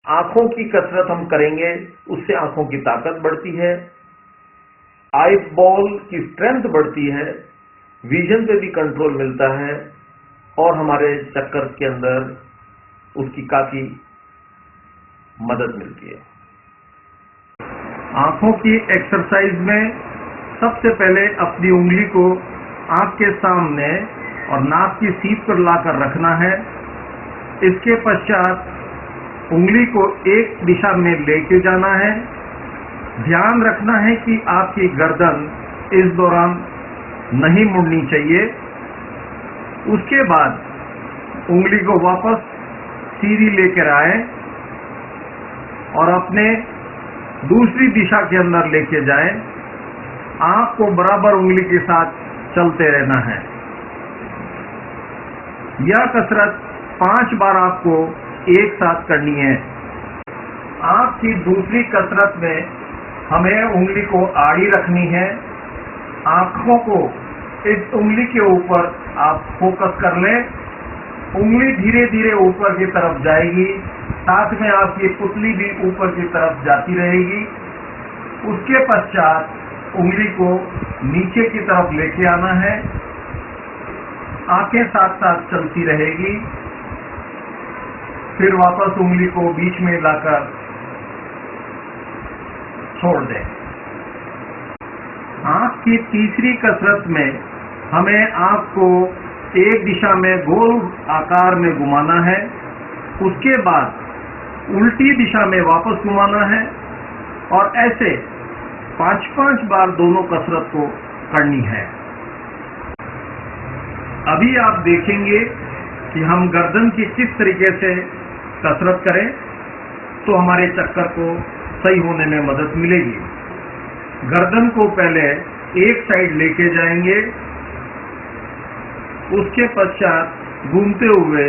आंखों की कसरत हम करेंगे, उससे आंखों की ताकत बढ़ती है, आई बॉल की स्ट्रेंथ बढ़ती है, विजन पे भी कंट्रोल मिलता है और हमारे चक्कर के अंदर उसकी काफी मदद मिलती है। आंखों की एक्सरसाइज में सबसे पहले अपनी उंगली को आंख के सामने और नाक की सीध पर लाकर रखना है। इसके पश्चात उंगली को एक दिशा में लेके जाना है। ध्यान रखना है कि आपकी गर्दन इस दौरान नहीं मुड़नी चाहिए। उसके बाद उंगली को वापस सीधी लेकर आए और अपने दूसरी दिशा के अंदर लेके जाएं। आंख को बराबर उंगली के साथ चलते रहना है। यह कसरत 5 बार आपको एक साथ करनी है। आंख की दूसरी कसरत में हमें उंगली को आड़ी रखनी है। आंखों को इस उंगली के ऊपर आप फोकस कर लें। उंगली धीरे धीरे ऊपर की तरफ जाएगी, साथ में आपकी पुतली भी ऊपर की तरफ जाती रहेगी। उसके पश्चात उंगली को नीचे की तरफ लेके आना है। आंखें साथ साथ चलती रहेगी। फिर वापस उंगली को बीच में लाकर छोड़ दें। आंख की तीसरी कसरत में हमें आंख को एक दिशा में गोल आकार में घुमाना है। उसके बाद उल्टी दिशा में वापस घुमाना है और ऐसे 5-5 बार दोनों कसरत को करनी है। अभी आप देखेंगे कि हम गर्दन की किस तरीके से कसरत करें तो हमारे चक्कर को सही होने में मदद मिलेगी। गर्दन को पहले एक साइड लेके जाएंगे, उसके पश्चात घूमते हुए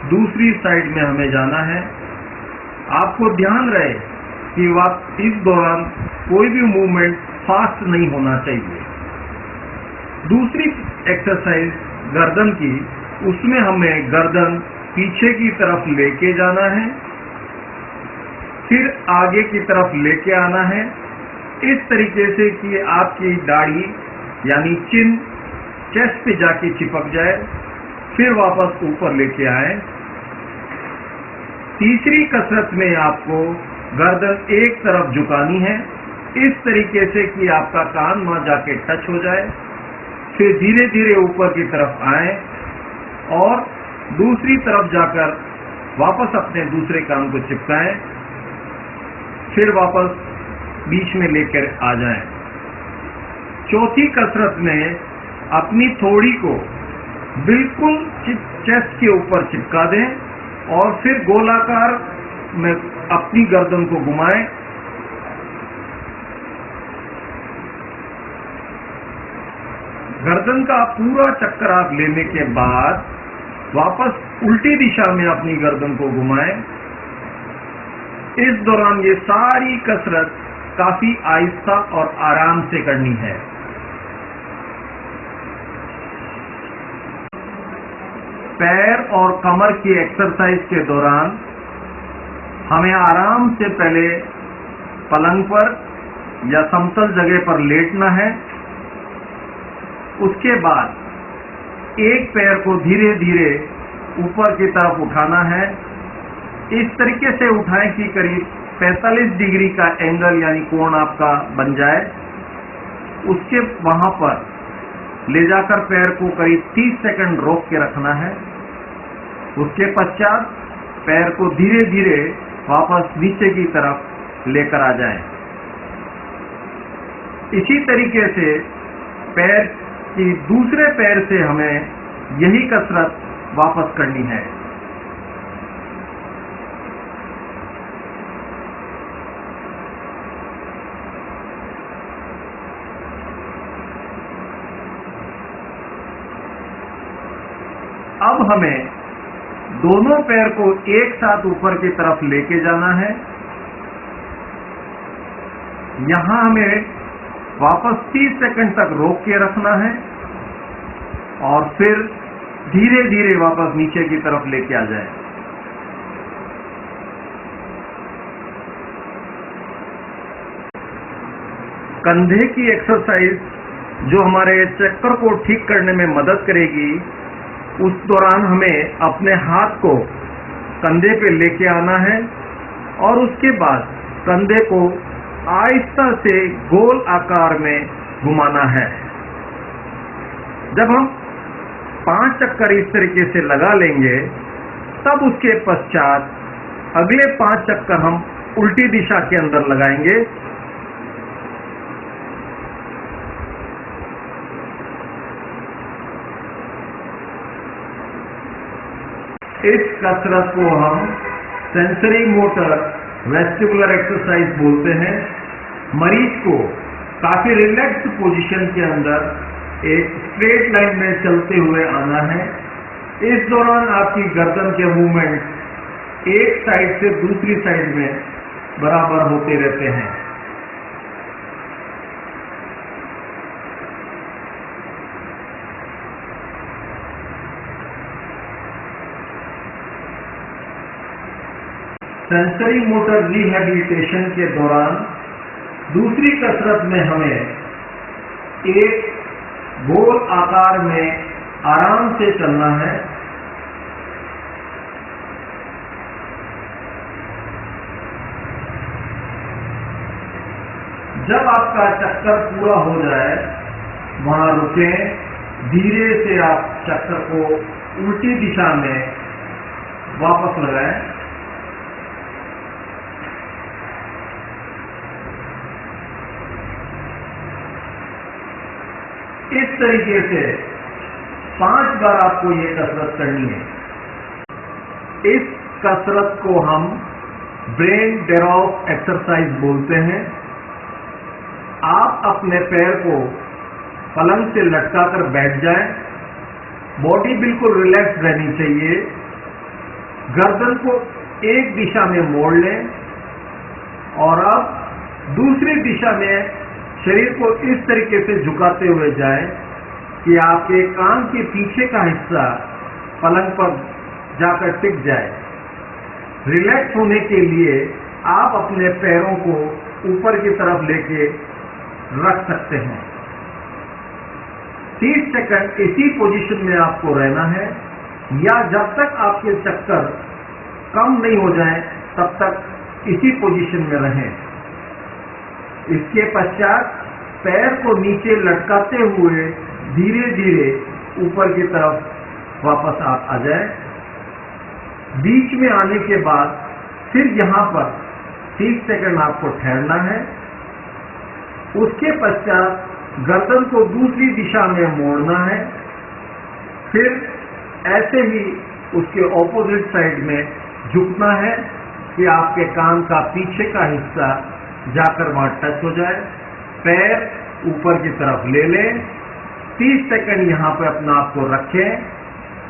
दूसरी साइड में हमें जाना है। आपको ध्यान रहे कि इस दौरान कोई भी मूवमेंट फास्ट नहीं होना चाहिए। दूसरी एक्सरसाइज गर्दन की, उसमें हमें गर्दन पीछे की तरफ लेके जाना है, फिर आगे की तरफ लेके आना है, इस तरीके से कि आपकी दाढ़ी यानी चिन चेस्ट पे जाके चिपक जाए, फिर वापस ऊपर लेके आए। तीसरी कसरत में आपको गर्दन एक तरफ झुकानी है, इस तरीके से कि आपका कान वहां जाके टच हो जाए। फिर धीरे धीरे ऊपर की तरफ आए और दूसरी तरफ जाकर वापस अपने दूसरे कान को चिपकाएं, फिर वापस बीच में लेकर आ जाएं। चौथी कसरत में अपनी थोड़ी को बिल्कुल चेस्ट के ऊपर चिपका दें और फिर गोलाकार में अपनी गर्दन को घुमाएं। गर्दन का पूरा चक्कर आप लेने के बाद वापस उल्टी दिशा में अपनी गर्दन को घुमाएं। इस दौरान ये सारी कसरत काफी आहिस्ता और आराम से करनी है। पैर और कमर की एक्सरसाइज के दौरान हमें आराम से पहले पलंग पर या समतल जगह पर लेटना है। उसके बाद एक पैर को धीरे धीरे ऊपर की तरफ उठाना है। इस तरीके से उठाएं कि करीब 45 डिग्री का एंगल यानी कोण आपका बन जाए। उसके वहां पर ले जाकर पैर को करीब 30 सेकंड रोक के रखना है। उसके पश्चात पैर को धीरे धीरे वापस नीचे की तरफ लेकर आ जाएं। इसी तरीके से पैर की दूसरे पैर से हमें यही कसरत वापस करनी है। अब हमें दोनों पैर को एक साथ ऊपर की तरफ लेके जाना है। यहां हमें वापस 30 सेकंड तक रोक के रखना है और फिर धीरे धीरे वापस नीचे की तरफ लेके आ जाए। कंधे की एक्सरसाइज जो हमारे चक्कर को ठीक करने में मदद करेगी, उस दौरान हमें अपने हाथ को कंधे पे लेके आना है और उसके बाद कंधे को आहिस्ता से गोल आकार में घुमाना है। जब हम 5 चक्कर इस तरीके से लगा लेंगे, तब उसके पश्चात अगले 5 चक्कर हम उल्टी दिशा के अंदर लगाएंगे। इस कसरत को हम सेंसरी मोटर वेस्टिबुलर एक्सरसाइज बोलते हैं। मरीज को काफी रिलैक्स पोजीशन के अंदर एक स्ट्रेट लाइन में चलते हुए आना है। इस दौरान आपकी गर्दन के मूवमेंट एक साइड से दूसरी साइड में बराबर होते रहते हैं। सेंसरी मोटर रिहैबिलिटेशन के दौरान दूसरी कसरत में हमें एक गोल आकार में आराम से चलना है। जब आपका चक्कर पूरा हो जाए, वहां रुकें। धीरे से आप चक्कर को उल्टी दिशा में वापस लगाएं। इस तरीके से 5 बार आपको ये कसरत करनी है। इस कसरत को हम ब्रेन डेरॉफ एक्सरसाइज बोलते हैं। आप अपने पैर को पलंग से लटकाकर बैठ जाएं। बॉडी बिल्कुल रिलैक्स रहनी चाहिए। गर्दन को एक दिशा में मोड़ लें और अब दूसरी दिशा में शरीर को इस तरीके से झुकाते हुए जाएं कि आपके कान के पीछे का हिस्सा पलंग पर जाकर टिक जाए। रिलैक्स होने के लिए आप अपने पैरों को ऊपर की तरफ लेके रख सकते हैं। 30 सेकंड इसी पोजीशन में आपको रहना है, या जब तक आपके चक्कर कम नहीं हो जाए तब तक इसी पोजीशन में रहें। इसके पश्चात पैर को नीचे लटकाते हुए धीरे धीरे ऊपर की तरफ वापस आप आ जाए। बीच में आने के बाद फिर यहां पर 30 सेकंड आपको ठहरना है। उसके पश्चात गर्दन को दूसरी दिशा में मोड़ना है। फिर ऐसे ही उसके ऑपोजिट साइड में झुकना है कि आपके कान का पीछे का हिस्सा जाकर वहां टच हो जाए। पैर ऊपर की तरफ ले लें। 30 सेकंड यहां पर अपना आप को रखें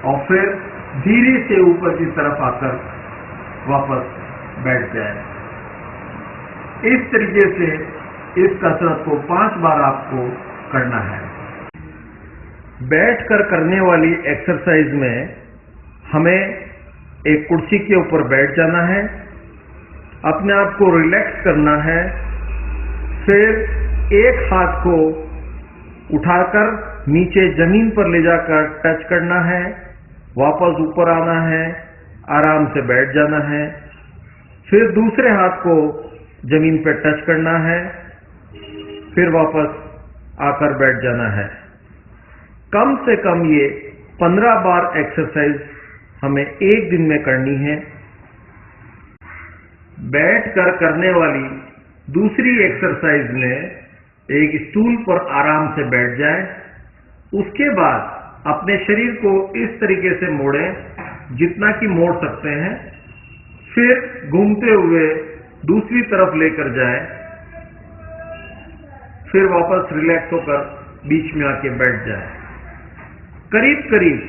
और फिर धीरे से ऊपर की तरफ आकर वापस बैठ जाए। इस तरीके से इस कसरत को 5 बार आपको करना है। बैठकर करने वाली एक्सरसाइज में हमें एक कुर्सी के ऊपर बैठ जाना है, अपने आप को रिलैक्स करना है। फिर एक हाथ को उठाकर नीचे जमीन पर ले जाकर टच करना है, वापस ऊपर आना है, आराम से बैठ जाना है। फिर दूसरे हाथ को जमीन पर टच करना है, फिर वापस आकर बैठ जाना है। कम से कम ये 15 बार एक्सरसाइज हमें एक दिन में करनी है। बैठकर करने वाली दूसरी एक्सरसाइज में एक स्टूल पर आराम से बैठ जाएं। उसके बाद अपने शरीर को इस तरीके से मोड़ें जितना कि मोड़ सकते हैं। फिर घूमते हुए दूसरी तरफ लेकर जाएं। फिर वापस रिलैक्स होकर बीच में आके बैठ जाएं। करीब करीब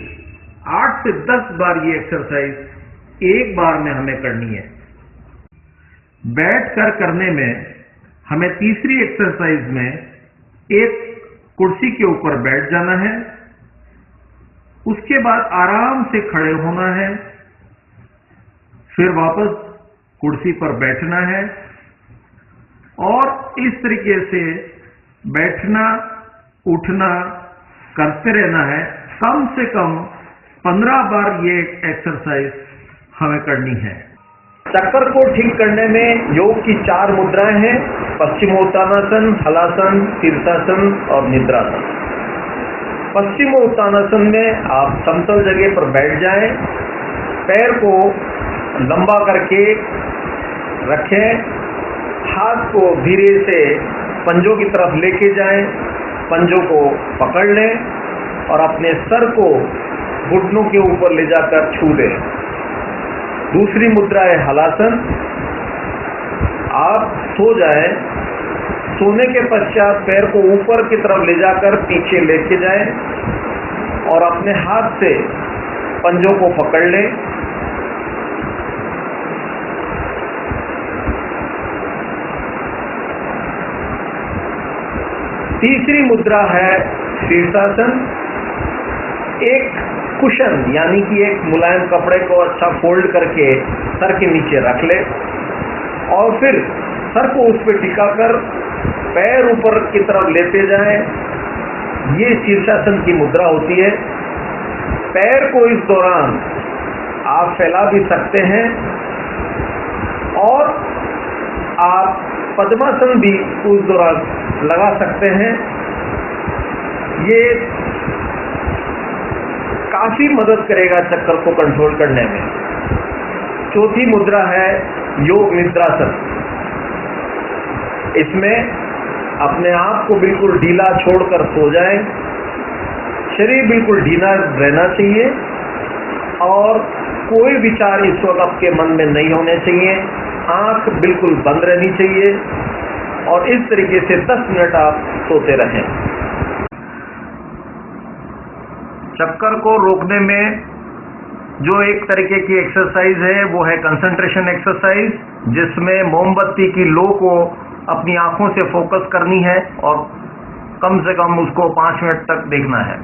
8 से 10 बार ये एक्सरसाइज एक बार में हमें करनी है। बैठकर करने में हमें तीसरी एक्सरसाइज में एक कुर्सी के ऊपर बैठ जाना है। उसके बाद आराम से खड़े होना है। फिर वापस कुर्सी पर बैठना है और इस तरीके से बैठना उठना करते रहना है। कम से कम 15 बार ये एक्सरसाइज हमें करनी है। चक्कर को ठीक करने में योग की 4 मुद्राएं हैं: पश्चिमोत्तानासन, हलासन, शीर्षासन और निद्रासन। पश्चिमोत्तानासन में आप समतल जगह पर बैठ जाएं, पैर को लंबा करके रखें, हाथ को धीरे से पंजों की तरफ लेके जाएं, पंजों को पकड़ लें और अपने सर को घुटनों के ऊपर ले जाकर छू दें। दूसरी मुद्रा है हलासन। आप सो जाएं, सोने के पश्चात पैर को ऊपर की तरफ ले जाकर पीछे लेके जाएं और अपने हाथ से पंजों को पकड़ लें। तीसरी मुद्रा है शीर्षासन। एक कुशन यानी कि एक मुलायम कपड़े को अच्छा फोल्ड करके सर के नीचे रख ले और फिर सर को उस पर टिकाकर पैर ऊपर की तरफ लेते जाएं। ये शीर्षासन की मुद्रा होती है। पैर को इस दौरान आप फैला भी सकते हैं और आप पद्मासन भी उस दौरान लगा सकते हैं। ये काफी मदद करेगा चक्कर को कंट्रोल करने में। चौथी मुद्रा है योग निद्रासन। इसमें अपने आप को बिल्कुल ढीला छोड़कर सो जाएं, शरीर बिल्कुल ढीला रहना चाहिए और कोई विचार इस वक्त आपके मन में नहीं होने चाहिए। आंख बिल्कुल बंद रहनी चाहिए और इस तरीके से 10 मिनट आप सोते रहें। चक्कर को रोकने में जो एक तरीके की एक्सरसाइज है वो है कंसंट्रेशन एक्सरसाइज, जिसमें मोमबत्ती की लो को अपनी आंखों से फोकस करनी है और कम से कम उसको 5 मिनट तक देखना है।